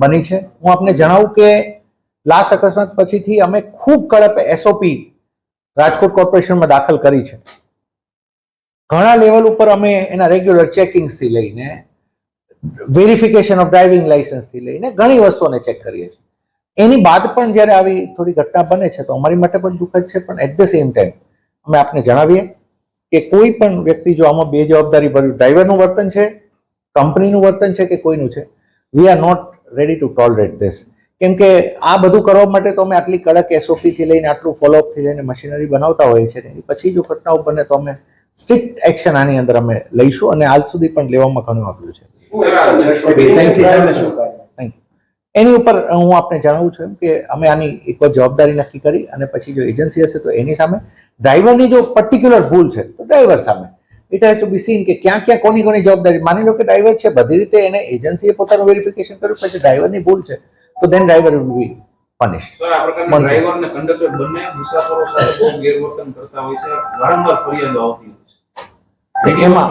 બની છે. હું આપને જણાવું કે લાસ્ટ અકસ્માત પછીથી અમે ખૂબ કડક એસઓપી રાજકોટ કોર્પોરેશનમાં દાખલ કરી છે. ઘણા લેવલ ઉપર અમે એના રેગ્યુલર ચેકિંગ્સથી લઈને વેરિફિકેશન ઓફ ડ્રાઇવિંગ લાઇસન્સથી લઈને ઘણી વસ્તુઓને ચેક કરીએ છીએ. એની બાદ પણ જ્યારે આવી થોડી ઘટના બને છે તો અમારી માટે પણ દુઃખદ છે, પણ એટ ધ સેમ ટાઈમ અમે આપને જણાવીએ કે કોઈ પણ વ્યક્તિ જો આમાં બે જવાબદારી ભર્યું ડ્રાઈવરનું વર્તન છે, કંપનીનું વર્તન છે કે કોઈનું છે, we are not ready to tolerate this. કેમ કે આ બધું કરવા માટે તો અમે આટલી કડક એસઓપીથી લઈને આટલું ફોલોઅપથી લઈને મશીનરી બનાવતા હોઈએ છીએ. એની પછી જો ઘટનાઓ બને તો અમે સ્ટ્રિક્ટ એક્શન આની અંદર અમે લઈશું અને હાલ સુધી પણ લેવામાં ઘણું આવ્યું છે. એની ઉપર હું આપને જણાવું છું કે અમે આની એક જવાબદારી નક્કી કરી અને પછી જો એજન્સી હશે તો એની સામે, ડ્રાઈવરની જો પર્ટિક્યુલર ભૂલ છે તો ડ્રાઈવર સામે it has to be seen કે ક્યાં ક્યાં કોની જવાબદારી. માની લો કે ડ્રાઈવર છે, બધી રીતે એને એજન્સીએ પોતાનું વેરિફિકેશન કર્યું, પછી ડ્રાઈવરની ભૂલ છે તો then driver will be punish. Sir, આ પ્રકારના ડ્રાઈવર અને કંડક્ટર બંને મુસાફરો સાથે બહુ ગેરવર્તન કરતા હોય છે, વારંવાર ફરિયાદો આવતી હોય છે. એમાં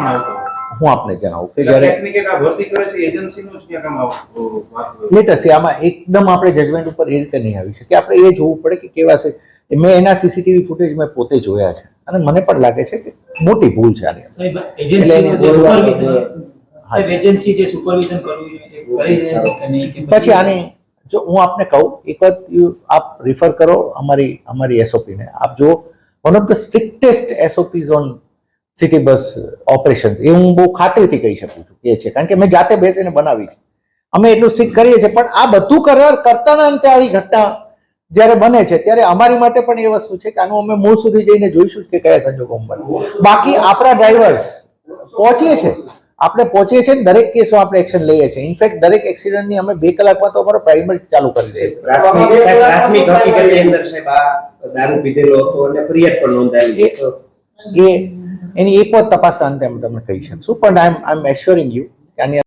હું આપને જણાવું કે જ્યારે ભરતી કરે છે એજન્સીનું જ ક્યાં કામ લેટેસ્ટ આમાં એકદમ આપણે જજમેન્ટ ઉપર એ રીતે નહીં આવી શકે. આપણે એ જોવું પડે કે કેવા છે. મેં એના સીસીટીવી ફૂટેજ મેં પોતે જોયા છે અને મને પણ લાગે છે કે મોટી ભૂલ છે આની. પછી આની જો હું આપને કહું, એક વખત આપ રિફર કરો અમારી એસઓપીને. આપ જો one of the strictest SOPs on city bus operations એ હું બહુ ખાતરીથી કહી શકું છું કે છે, કારણ કે મેં જાતે બેસીને બનાવી છે. અમે એટલું સ્ટ્રિક્ટ કરીએ છીએ, પણ આ બધું કરતાના અંતે આવી ઘટના જ્યારે બને છે ત્યારે અમારી માટે પણ એ વસ્તુ છે કે આનું અમે મૂળ સુધી જઈને જોઈશું કે કયા સંજોગોમાં બને. બાકી આપણા ડ્રાઈવર્સ પહોંચીએ છીએ દરેક કેસમાં આપણે એક્શન લઈએ છીએ. ઇનફેક્ટ દરેક એક્સિડન્ટની અમે 2 કલાકમાં તો અમારો પ્રાઇમરી ચાલુ કરી દઈએ છીએ. પ્રાથમિક હકીકતની અંદર સાહેબ આ દારૂ પીધેલો હતો અને ફરિયાદ પણ નોંધાવી એની એક વખત તપાસ અંતે અમે તમને કહી શકશું, પણ આઈ એમ એશ્યોરિંગ યુ કે આની